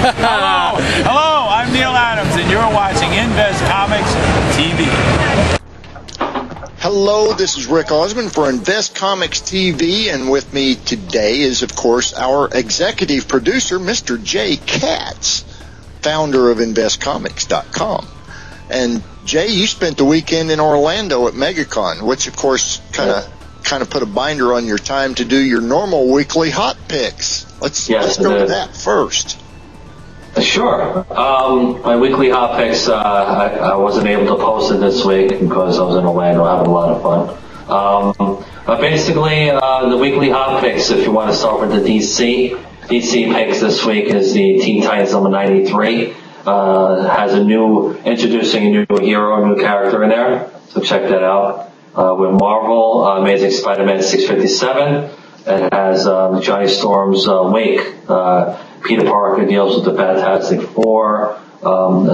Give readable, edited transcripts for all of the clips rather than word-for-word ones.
Hello, I'm Neil Adams, and you're watching Invest Comics TV. Hello, this is Rick Osmond for Invest Comics TV, and with me today is, of course, our executive producer, Mr. Jay Katz, founder of InvestComics.com. And Jay, you spent the weekend in Orlando at MegaCon, which, of course, kind of put a binder on your time to do your normal weekly hot picks. Let's go to that first. Sure. My weekly hot picks, I wasn't able to post it this week because I was in Orlando having a lot of fun. But basically, the weekly hot picks, if you want to start with the DC picks this week is the Teen Titans number 93. Has introducing a new hero, a new character in there. So check that out. With Marvel, Amazing Spider-Man 657. It has Johnny Storm's Wake. Peter Parker deals with the Fantastic Four, and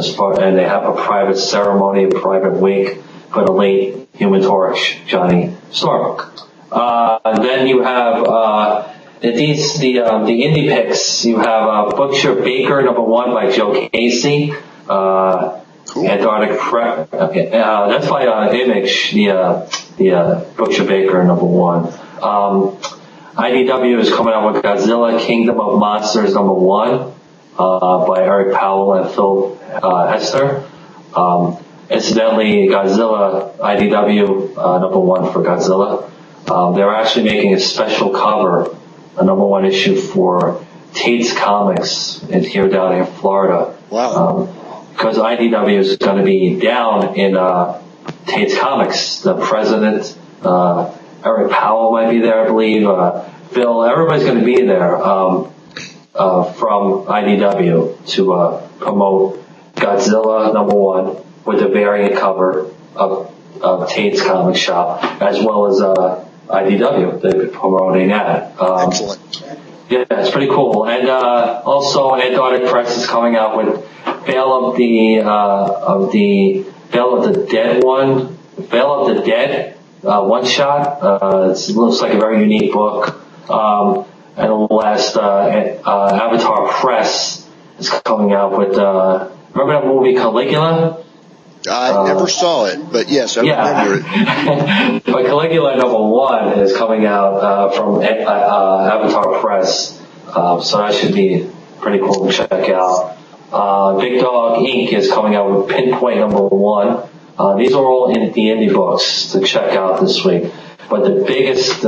they have a private ceremony, a private wake for the late Human Torch, Johnny Storm. Then you have the indie picks. You have Butcher Baker #1 by Joe Casey. Cool. Antarctic Prep. Okay, that's by Image. The Butcher Baker #1. IDW is coming out with Godzilla Kingdom of Monsters #1 by Eric Powell and Phil Hester. Incidentally, Godzilla IDW #1 for Godzilla. They're actually making a special cover, a #1 issue for Tate's Comics here down in Florida. Wow. Because IDW is going to be down in Tate's Comics. The president, Eric Powell might be there, I believe. Phil, everybody's going to be there from IDW to promote Godzilla #1 with a variant cover of Tate's Comic Shop, as well as IDW. They've been promoting that. Excellent. Yeah, it's pretty cool. And also, Antarctic Press is coming out with Veil of the Dead. One shot. It looks like a very unique book. And the last Avatar Press is coming out with. Remember that movie Caligula? I never saw it, but yes, I remember it. But Caligula #1 is coming out from Avatar Press, so that should be pretty cool to check out. Big Dog Inc. is coming out with Pinpoint #1. These are all in the indie books to check out this week. But the biggest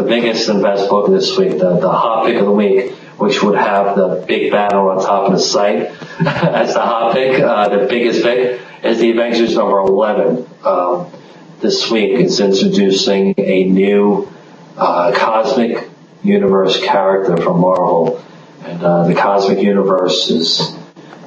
and best book this week, the hot pick of the week, which would have the big banner on top of the site as the hot pick, the biggest pick, is the Avengers number 11. This week it's introducing a new Cosmic Universe character from Marvel. And the Cosmic Universe is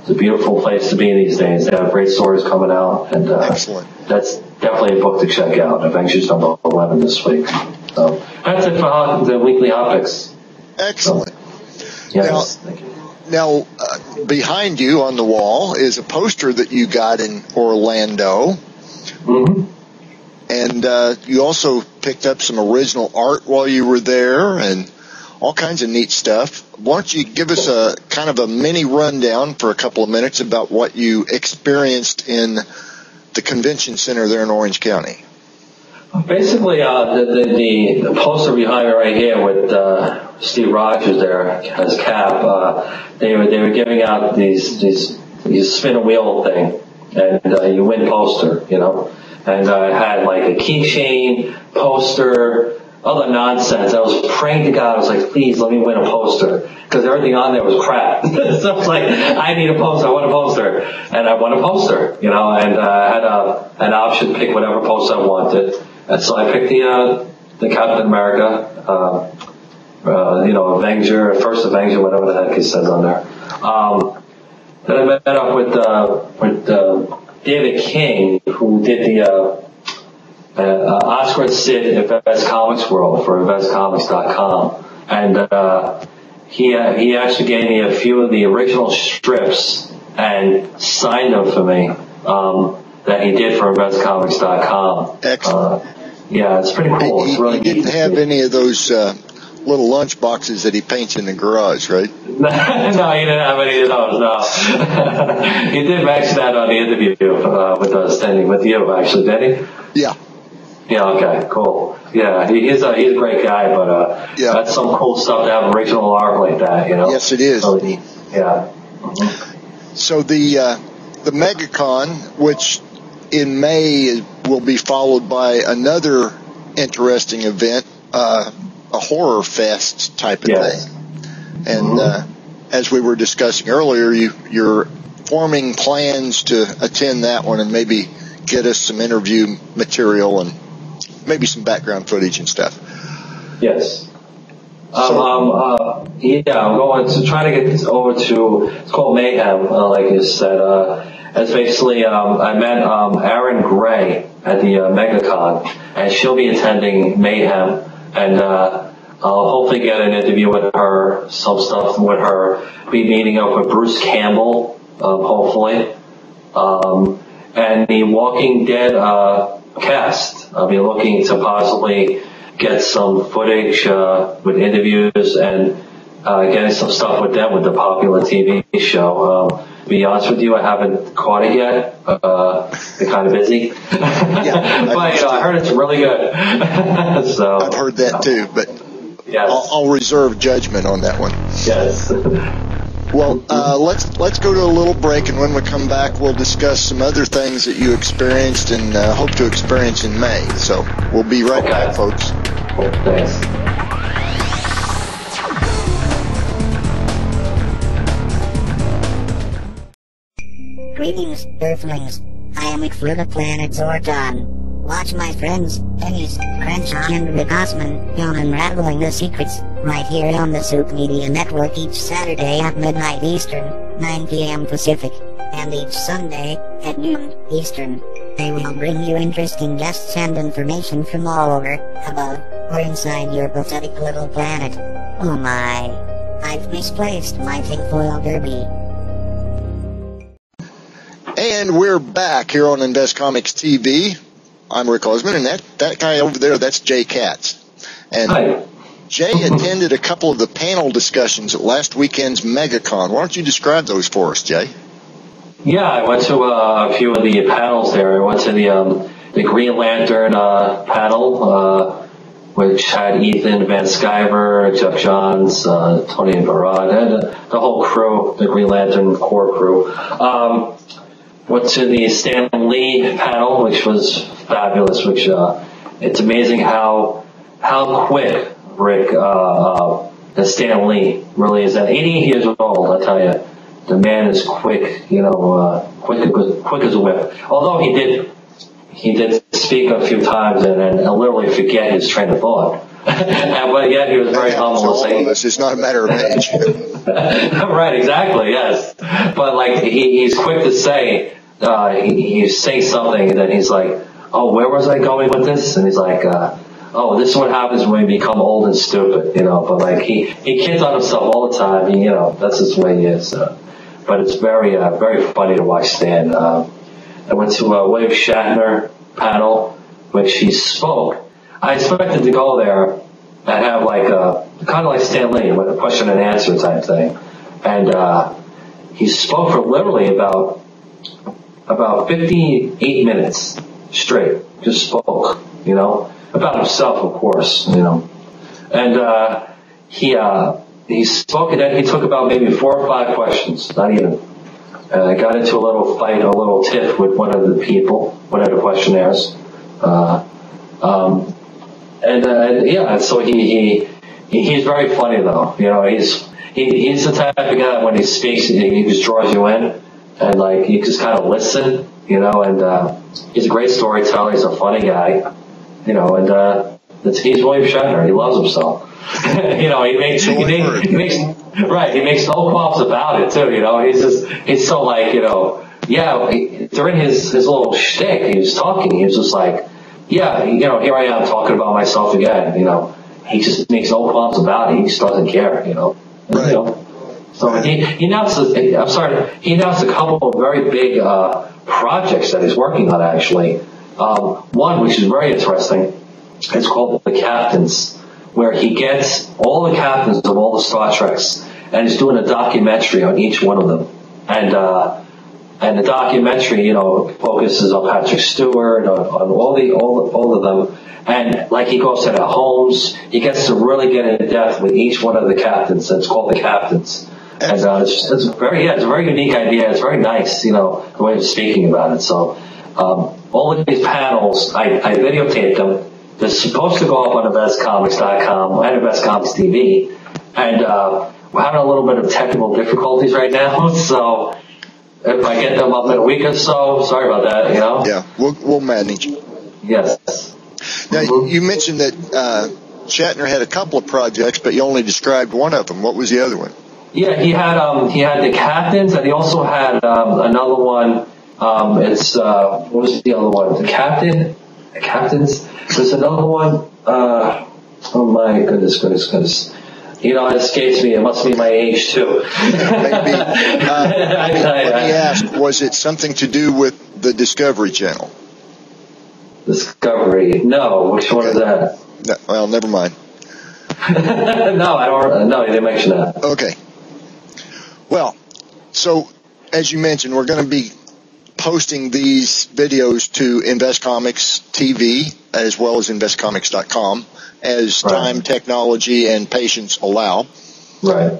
a beautiful place to be these days. They have great stories coming out, and excellent. That's definitely a book to check out. Avengers number 11 this week. So that's it for the weekly hot picks. Excellent. So, yes, thank you. Now, behind you on the wall is a poster that you got in Orlando. Mm-hmm. And you also picked up some original art while you were there and all kinds of neat stuff. Why don't you give us a kind of a mini rundown for a couple of minutes about what you experienced in the convention center there in Orange County? Basically, the poster behind me right here with Steve Rogers there as Cap, they were giving out these spin a wheel thing, and you win poster, you know. And I had like a keychain, poster, other nonsense. I was praying to God. I was like, please let me win a poster, because everything on there was crap. So I was like, I need a poster. I want a poster, and I won a poster, you know. And I had an option to pick whatever poster I wanted, and so I picked the Captain America, Avenger, First Avenger, whatever the heck it says on there. Then I met up with David King, who did the Oscar and Sid Invest Comics World for InvestComics.com, and he actually gave me a few of the original strips and signed them for me that he did for InvestComics.com. Excellent. Yeah, it's pretty cool. It's really he didn't have any of those little lunch boxes that he paints in the garage, right? No, he didn't have any of those, no. He did mention that on the interview with us, standing with you, actually, did he? Yeah. Yeah, okay, cool. Yeah, he's a great guy, but yeah. That's some cool stuff to have original art like that, you know? Yes, it is. So, yeah. Mm-hmm. So the MegaCon, which in May will be followed by another interesting event, a horror fest type of thing. And as we were discussing earlier, you're forming plans to attend that one and maybe get us some interview material and maybe some background footage and stuff. Yes. I'm going to try to get this over to, it's called Mayhem, like you said. It's basically, I met Aaron Gray at the MegaCon, and she'll be attending Mayhem, and I'll hopefully get an interview with her, some stuff with her, be meeting up with Bruce Campbell, hopefully, and the Walking Dead cast. I'll be looking to possibly get some footage with interviews and getting some stuff with them with the popular TV show. To be honest with you, I haven't caught it yet. Been kind of busy. Yeah, but I heard it's really good. So I've heard that too, but yes. I'll reserve judgment on that one. Yes. Well, let's go to a little break, and when we come back, we'll discuss some other things that you experienced and hope to experience in May. So we'll be right back, folks. Cool. Thanks. Greetings, Earthlings. I am for the planet Zordon. Watch my friends, Dennis, Crenshaw, and Rick Osman, on Unraveling the Secrets, right here on the Soup Media Network each Saturday at midnight Eastern, 9 p.m. Pacific, and each Sunday, at noon Eastern. They will bring you interesting guests and information from all over, above, or inside your pathetic little planet. Oh my. I've misplaced my tinfoil derby. And we're back here on Invest Comics TV. I'm Rick Osman, and that guy over there, that's Jay Katz. And Hi. Jay attended a couple of the panel discussions at last weekend's MegaCon. Why don't you describe those for us, Jay? Yeah, I went to a few of the panels there. I went to the Green Lantern panel, which had Ethan Van Sciver, Jeff Johns, Tony Barad, and the whole crew, the Green Lantern core crew. Went to the Stan Lee panel, which was fabulous. Which it's amazing how quick Rick Stan Lee really is. At 88 years old, I tell you, the man is quick. Quick as a whip. Although he did speak a few times and literally forget his train of thought. But yet he was very humble to say. It's not a matter of age. Right, exactly, yes. But like he's quick to say, he say something and then he's like, oh, where was I going with this? And he's like, oh, this is what happens when we become old and stupid, But like he kids on himself all the time. That's just the way he is. But it's very funny to watch Stan. I went to a William Shatner panel, which he spoke. I expected to go there and have like kind of like Stan Lee, with a question and answer type thing. And he spoke for literally about 58 minutes straight. Just spoke, about himself, of course, And he spoke, and then he took about maybe 4 or 5 questions, not even. I got into a little fight, a little tiff with one of the people, one of the questionnaires. So he's very funny though. He's the type of guy when he speaks, he just draws you in, and like you just kind of listen, and he's a great storyteller. He's a funny guy, and he's William Shatner. He loves himself. He makes no qualms about it too. He's so like, during his little shtick, he was talking. He was just like, yeah, here I am talking about myself again. He just makes no qualms about it. He just doesn't care. Right. So he announced a couple of very big projects that he's working on. Actually, one which is very interesting. It's called The Captains. where he gets all the captains of all the Star Treks, and he's doing a documentary on each one of them. And the documentary, you know, focuses on Patrick Stewart, on all of them. And like he goes to their homes, he gets to really get in depth with each one of the captains. It's called The Captains. And it's a very unique idea. It's very nice, you know, the way of speaking about it. So all of these panels, I videotaped them. They're supposed to go up on InvestComics.com and InvestComics TV. And we're having a little bit of technical difficulties right now. So if I get them up in a week or so, sorry about that, you know? Yeah, we'll manage. Yes. Now, you mentioned that Shatner had a couple of projects, but you only described one of them. What was the other one? Yeah, he had The Captains, and he also had another one. What was the other one? The Captains. There's another one. Oh my goodness. You know, it escapes me. It must be my age too. Maybe. Let me ask: was it something to do with the Discovery Channel? Discovery? No. Which one is that? No, well, never mind. No, I don't. No, you didn't mention that. Okay. Well, so as you mentioned, we're going to be posting these videos to InvestComics TV as well as InvestComics.com as time, technology, and patience allow. Right.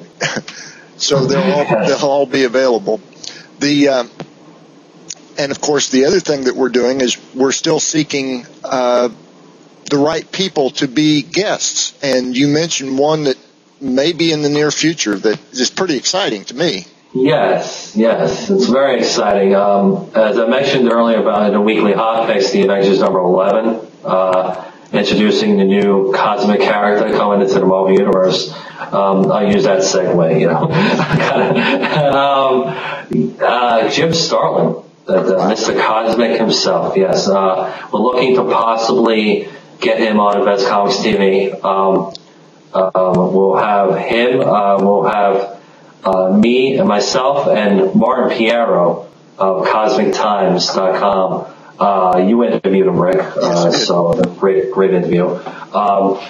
So they'll all be available. And of course, the other thing that we're doing is we're still seeking the right people to be guests. And you mentioned one that may be in the near future that is pretty exciting to me. Yes, it's very exciting. As I mentioned earlier about the weekly hotfix, the Avengers number 11, introducing the new cosmic character coming into the Marvel Universe. I'll use that segue, you know. Jim Starlin, Mr. Cosmic himself, yes. We're looking to possibly get him on Invest Comics TV. We'll have him, we'll have me and myself and Martin Piero of CosmicTimes.com. You interviewed him, Rick, so a great interview.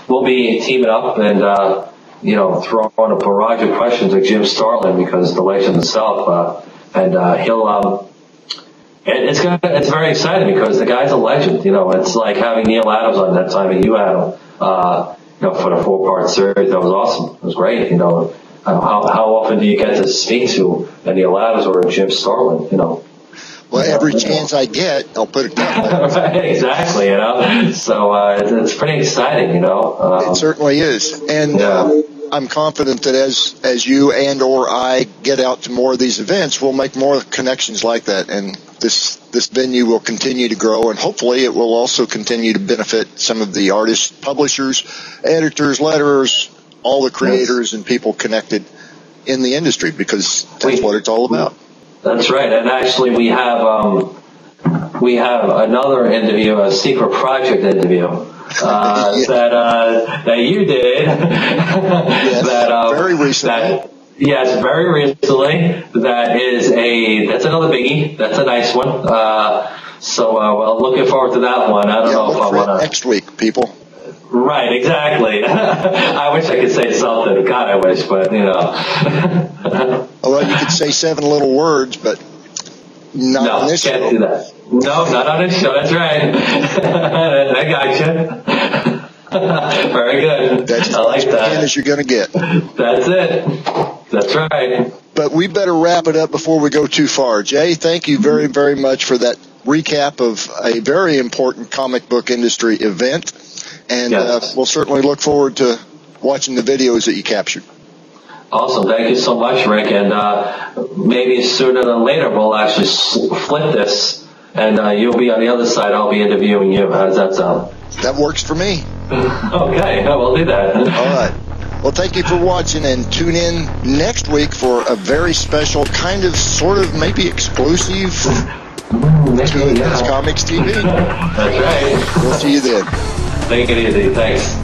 We'll be teaming up and, you know, throwing a barrage of questions at Jim Starlin because the legend himself, and he'll, it's very exciting because the guy's a legend, you know. It's like having Neil Adams on that time and you had him, you know, for the 4-part series. That was awesome. It was great, you know. How often do you get to speak to a Neil Adams or a Jim Starlin, you know? Well, every chance I get, I'll put it down. Right, exactly, you know. So it's pretty exciting, you know. It certainly is. And I'm confident that as you and or I get out to more of these events, we'll make more connections like that. And this venue will continue to grow, and hopefully it will also continue to benefit some of the artists, publishers, editors, letterers, all the creators and people connected in the industry, because that's what it's all about. That's right. And actually we have another interview, a secret project interview, that you did. Yes, very recently. Yes, very recently. That's another biggie. That's a nice one. So well, looking forward to that one. I don't know if I want to. Next week, people. Right, exactly. I wish I could say something. God, I wish, but, you know. Well, you could say 7 little words, but not on this show. No, can't do that. No, not on this show. That's right. I got you. Very good. That's I like that. as you're going to get. That's it. That's right. But we better wrap it up before we go too far. Jay, thank you very, very much for that recap of a very important comic book industry event. And we'll certainly look forward to watching the videos that you captured. Awesome. Thank you so much, Rick. And maybe sooner than later we'll actually flip this, and you'll be on the other side. I'll be interviewing you. How does that sound? That works for me. Okay, we'll do that. All right. Well, thank you for watching, and tune in next week for a very special, kind of, sort of, maybe exclusive Comics TV. That's right. We'll see you then. Take it easy. Thanks.